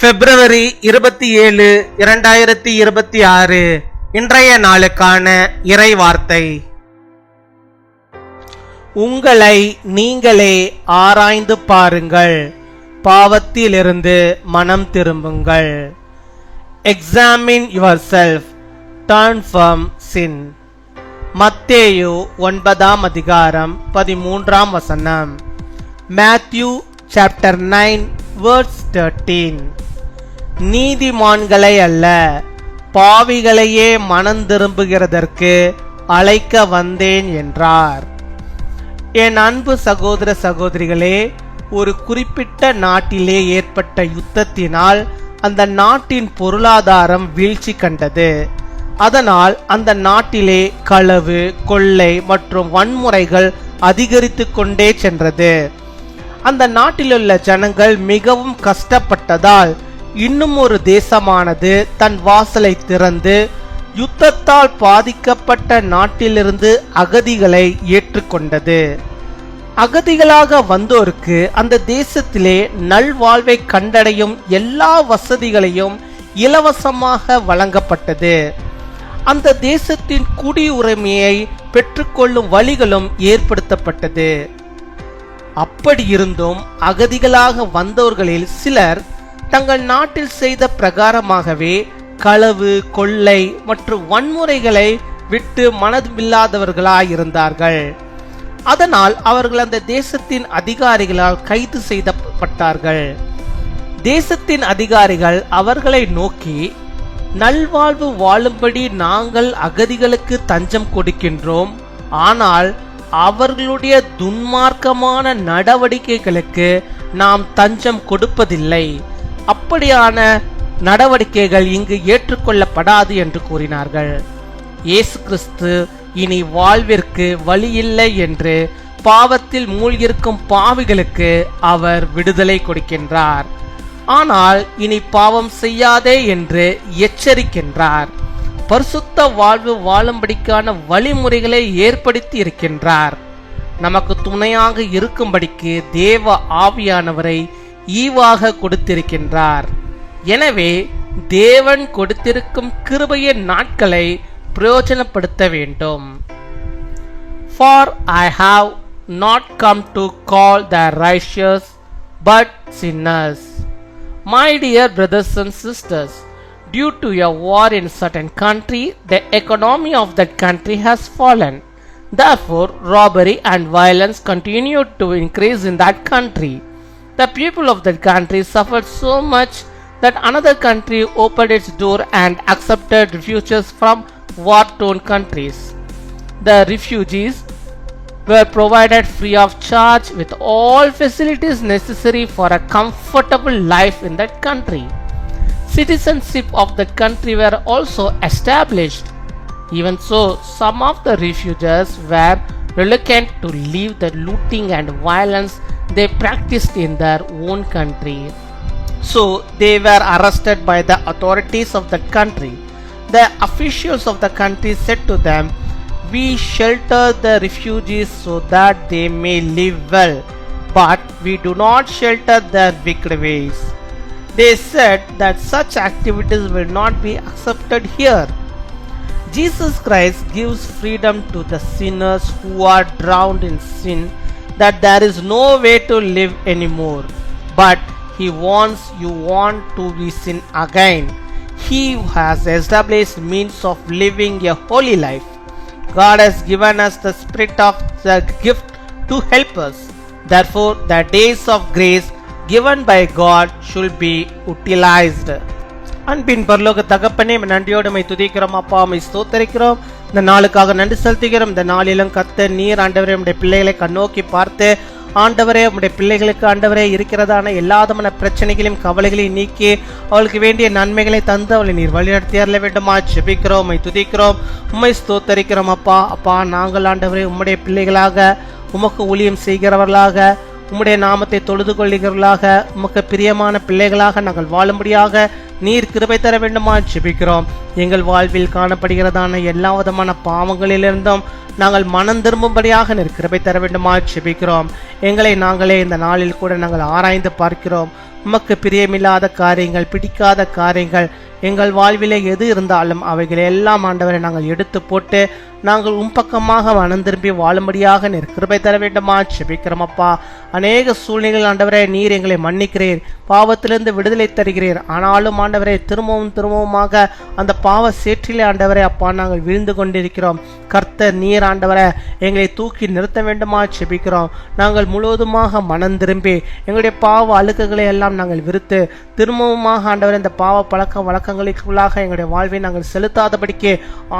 பிப்ரவரி 27, 2026 இன்றைய நாளுக்கான இறை வார்த்தை. உங்களை நீங்களே ஆராய்ந்து பாருங்கள், பாவத்திலிருந்து மனம் திரும்புங்கள். Examine yourself, turn from sin. மத்தேயு 9 அதிகாரம் 13 Matthew chapter 9 verse 13. நீதிமான்களை அல்ல, பாவிகளையே மனம் திரும்புகிறதற்கு அழைக்க வந்தேன் என்றார். என் அன்பு சகோதர சகோதரிகளே, ஒரு குறிப்பிட்ட நாட்டிலே ஏற்பட்ட யுத்தத்தினால் அந்த நாட்டின் பொருளாதாரம் வீழ்ச்சி கண்டது. அதனால் அந்த நாட்டிலே களவு, கொள்ளை மற்றும் வன்முறைகள் அதிகரித்து கொண்டே சென்றது. அந்த நாட்டிலுள்ள ஜனங்கள் மிகவும் கஷ்டப்பட்டதால் இன்னும் ஒரு தேசமானது தன் வாசலை திறந்து யுத்தத்தால் பாதிக்கப்பட்ட நாட்டிலிருந்து அகதிகளை ஏற்றுக்கொண்டது. அகதிகளாக வந்தோருக்கு அந்த தேசத்திலே நல்வாழ்வை கண்டடையும் எல்லா வசதிகளையும் இலவசமாக வழங்கப்பட்டது. அந்த தேசத்தின் குடியுரிமையை பெற்றுக்கொள்ளும் வழிகளும் ஏற்படுத்தப்பட்டது. அப்படி இருந்தும் அகதிகளாக வந்தவர்களில் சிலர் தங்கள் நாட்டில் செய்த பிரகாரமாகவே களவு, கொள்ளை மற்றும் வன்முறைகளை விட்டு மனமில்லாதவர்களாயிருந்தார்கள். அதனால் அவர்கள் அந்த தேசத்தின் அதிகாரிகளால் கைது செய்யப்பட்டார்கள். தேசத்தின் அதிகாரிகள் அவர்களை நோக்கி, நல்வாழ்வு வாழும்படி நாங்கள் அகதிகளுக்கு தஞ்சம் கொடுக்கின்றோம், ஆனால் அவர்களுடைய துன்மார்க்கமான நடவடிக்கைகளுக்கு நாம் தஞ்சம் கொடுப்பதில்லை. அப்படியான நடவடிக்கைகள் இங்கு ஏற்றுக்கொள்ளப்படாது என்று கூறினார்கள். இயேசு கிறிஸ்து இனி வாழ்விற்கு வழியில்லை என்று பாவத்தில் மூழ்கியிருக்கும் பாவிகளுக்கு அவர் விடுதலை கொடுக்கின்றார். ஆனால் இனி பாவம் செய்யாதே என்று எச்சரிக்கின்றார். பரிசுத்த வாழ்வு வாழும்படிக்கான வழிமுறைகளை ஏற்படுத்தி இருக்கின்றார். நமக்கு துணையாக இருக்கும்படிக்கு தேவ ஆவியானவரை ஈவாக கொடுத்திருக்கின்றார். எனவே தேவன் கொடுத்திருக்கும் கிருபையின் நாட்களை பிரயோஜனப்படுத்த வேண்டும். For I have not come to call the righteous but sinners. My dear brothers and sisters, due to a war in certain country, the economy of that country has fallen. Therefore, robbery and violence continued to increase in that country. The people of that country suffered so much that another country opened its door and accepted refugees from war-torn countries. The refugees were provided free of charge with all facilities necessary for a comfortable life in that country. Citizenship of that country were also established. Even so, some of the refugees were reluctant to leave the looting and violence they practiced in their own country. So they were arrested by the authorities of that country. The officials of the country said to them, "We shelter the refugees so that they may live well, but we do not shelter their wicked ways." They said that such activities will not be accepted here. Jesus Christ gives freedom to the sinners who are drowned in sin, that there is no way to live anymore. But He wants you to be sin again. He has established means of living a holy life. God has given us the spirit of the gift to help us. Therefore, the days of grace given by God should be utilized. அன்பின் பரலோக தகப்பனே, நன்றியோடு my துதிக்கிறோம் அப்பா, my ஸ்தோத்தரிக்கிறோம். இந்த நாளுக்காக நன்றி செலுத்துகிறோம். இந்த நாளிலும் கர்த்தர் நீர் ஆண்டவரே உம்முடைய பிள்ளைகளை கண்ணோக்கி பார்த்து ஆண்டவரே உம்முடைய பிள்ளைகளுக்கு ஆண்டவரே இருக்கிறதான எல்லாதமான பிரச்சனைகளையும் கவலைகளையும் நீக்கி அவளுக்கு வேண்டிய நன்மைகளை தந்து அவளை நீர் வழிநடத்தி அருள வேண்டுமா ஜெபிக்கிறோம், உம்மை துதிக்கிறோம், உம்மை ஸ்தோத்தரிக்கிறோம் அப்பா. அப்பா, நாங்கள் ஆண்டவரே உம்முடைய பிள்ளைகளாக உமக்கு ஊழியம் செய்கிறவர்களாக உம்முடைய நாமத்தை தொழுது கொள்கிறவர்களாக உமக்கு பிரியமான பிள்ளைகளாக நாங்கள் வாழும்படியாக நீர் கிருபை தர வேண்டுமா ஜெபிக்கிறோம். எங்கள் வாழ்வில் காணப்படுகிறதான எல்லா விதமான பாவங்களிலிருந்தும் நாங்கள் மனம் திரும்பும்படியாக நீர் கிருபை தர வேண்டுமா ஜெபிக்கிறோம். எங்களை நாங்களே இந்த நாளில் கூட நாங்கள் ஆராய்ந்து பார்க்கிறோம். உமக்கு பிரியமில்லாத காரியங்கள், பிடிக்காத காரியங்கள் எங்கள் வாழ்விலே எது இருந்தாலும் அவைகளை எல்லாம் ஆண்டவரை நாங்கள் எடுத்து போட்டு நாங்கள் பக்கமாக மனம் திரும்பி வாழும்படியாக நீர் கிருபை தர வேண்டுமா ஜெபிக்கிறோம் அப்பா. அநேக சூழ்நிலைகள் ஆண்டவரே நீர் எங்களை மன்னிக்கிறீர், பாவத்திலிருந்து விடுதலை தருகிறீர். ஆனாலும் ஆண்டவரே திரும்பவுமாக அந்த பாவ சேற்றிலே ஆண்டவரே அப்பா நாங்கள் விழுந்து கொண்டிருக்கிறோம். கர்த்தர் நீர் ஆண்டவரே எங்களை தூக்கி நிறுத்த வேண்டுமா ஜெபிக்கிறோம். நாங்கள் முழுவதுமாக மனம் திரும்பி எங்களுடைய பாவ அழுக்குகளை எல்லாம் நாங்கள் விருத்து திரும்பவுமாக ஆண்டவர் இந்த பாவ பழக்க வழக்கங்களுக்குள்ளாக எங்களுடைய வாழ்வை நாங்கள் செலுத்தாதபடிக்கு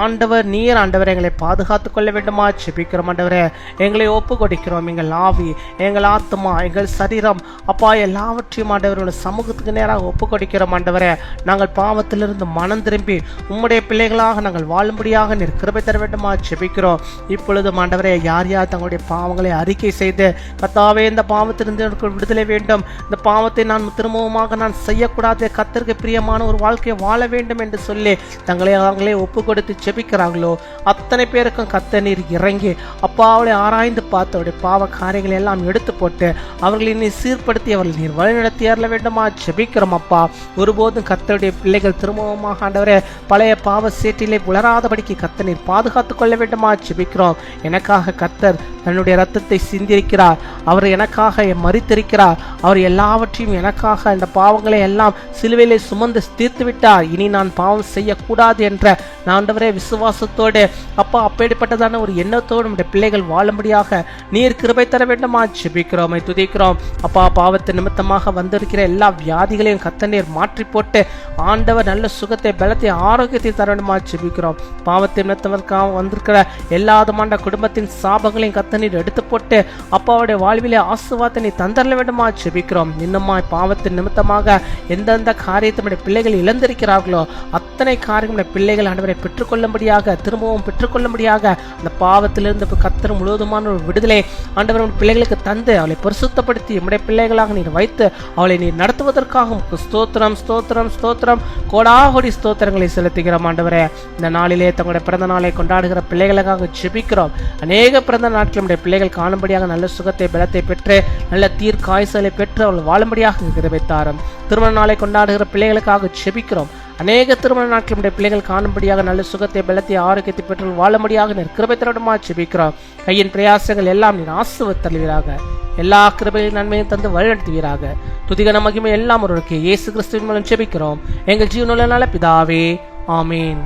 ஆண்டவர் நீர் ஆண்டவர் எங்களை பாதுகாத்துக் கொள்ள வேண்டுமா ஜெபிக்கிறோம். ஆண்டவரே எங்களை ஒப்பு கொடுக்கிறோம். எங்கள் ஆவி, எங்கள் ஆத்மா, எங்கள் சரீரம் அப்பா எல்லாவற்றையும் ஆண்டவரோட சமூகத்துக்கு நேராக ஒப்பு கொடுக்கிறோம். ஆண்டவரே நாங்கள் பாவத்திலிருந்து மனம் திரும்பி உம்முடைய பிள்ளைகளாக நாங்கள் வாழும்படியாக நீர் கிருபை தர வேண்டுமா ஜெபிக்கிறோம். இப்பொழுதும் ஆண்டவரே யார் யார் தங்களுடைய பாவங்களை அறிக்கை செய்து கர்த்தாவே இந்த பாவத்திலிருந்து எனக்கு விடுதலை வேண்டும், இந்த பாவத்தை நான் திரும்பவுமாக நான் செய்யக்கூடாது, கர்த்தருக்கு பிரியமான ஒரு வாழ்க்கையை வாழ வேண்டும் என்று சொல்லி தங்களை அவங்களே ஒப்பு கொடுத்து ஜெபிக்கிறார்களோ அத்தனை பேருக்கும் கர்த்தர் நீர் இறங்கி அப்பா அவளை ஆராய்ந்து பார்த்து அவருடைய பாவ காரியங்களை எல்லாம் எடுத்து போட்டு அவர்களை நீர் சீர்படுத்தி அவர்கள் நீர் வழிநடத்தி அருள வேண்டுமா ஜெபிக்கிறோம் அப்பா. ஒருபோதும் கர்த்தருடைய பிள்ளைகள் திரும்பவுமாக ஆண்டவரே பழைய பாவ சேற்றிலே உளராதபடிக்கு கர்த்தர் நீர் பாதுகாத்துக் கொள்ள வேண்டுமா ஜெபிக்கிறோம். எனக்காக கர்த்தர் தன்னுடைய ரத்தத்தை சிந்திருக்கிறார், அவர் எனக்காக மரித்திருக்கிறார், அவர் எல்லாவற்றையும் எனக்காக இந்த பாவங்களை எல்லாம் சிலுவையிலே சுமந்து தீர்த்து விட்டார். இனி நான் பாவம் செய்யக்கூடாது என்ற ஆண்டவரே விசுவாசத்தோடு அப்பா அப்பேற்பட்டதான ஒரு எண்ணத்தோடு நம்முடைய பிள்ளைகள் வாழும்படியாக நீர் கிருபை தர வேண்டுமா ஜெபிக்கிறோம், துதிக்கிறோம் அப்பா. பாவத்து நிமித்தமாக வந்திருக்கிற எல்லா வியாதிகளையும் கர்த்தர் நீர் மாற்றி போட்டு ஆண்டவர் நல்ல சுகத்தை, பலத்தை, ஆரோக்கியத்தை தர வேண்டுமா ஜெபிக்கிறோம். பாவத்து நிமித்தமாக வந்திருக்கிற எல்லா விதமான குடும்பத்தின் சாபங்களையும் கர்த்தர் நீர் எடுத்து போட்டு அப்பாவுடைய வாழ்விலே ஆசீர்வாதத்தை நீ தந்தரல வேண்டுமா ஜெபிக்கிறோம். இன்னுமாய் பாவத்தின் நிமித்தமாக எந்தெந்த காரியத்தை பிள்ளைகள் இழந்திருக்கிறார்களோ அத்தனை காரியங்களுடைய பிள்ளைகள் ஆண்டவரை பெற்றுக்கொள்ளும்படியாக திரும்பவும் பெற்றுக்கொள்ளும்படியாக அந்த பாவத்திலிருந்து கர்த்தர் முழுவதுமான ஒரு விடுதலை ஆண்டவர் பிள்ளைகளுக்கு தந்து அவளை பரிசுத்தப்படுத்தி நம்முடைய பிள்ளைகளாக நீர் வைத்து அவளை நீர் நடத்துவதற்காக ஸ்தோத்திரம் ஸ்தோத்திரம் ஸ்தோத்திரம் கோடாகோடி ஸ்தோத்திரங்களை செலுத்துகிறோம். ஆண்டவரே இந்த நாளிலே தங்களுடைய பிறந்த நாளை கொண்டாடுகிற பிள்ளைகளுக்காக ஜெபிக்கிறோம். அநேக பிறந்த நாட்கள் நம்முடைய பிள்ளைகள் காணும்படியாக நல்ல சுகத்தை, பலத்தை பெற்று நல்ல தீர்க்காய்ச்சலை பெற்று அவள் வாழும்படியாக கிருபை தாரும். திருமண நாளை கொண்டாடுகிற பிள்ளைகளுக்காக ஜெபிக்கிறோம். அநேக திருமண நாட்கள் நம்முடைய பிள்ளைகள் காணும்படியாக நல்ல சுகத்தை, பலத்தை, ஆரோக்கியத்தை பெற்று வாழும்படியாக நீர் கிருபை தரணுமா ஜெபிக்கிறோம். கையின் பிரயாசங்கள் எல்லாம் நீர் ஆசீர்வதித்தருள்வீராக, எல்லா கிருபையின் நன்மையும் தந்து வழிநடத்துவீராக. துதிகன மகிமை எல்லாம் ஒருவருக்கு இயேசு கிறிஸ்துவின் மூலம் ஜெபிக்கிறோம் எங்கள் ஜீவனுள்ள நல்ல பிதாவே, ஆமீன்.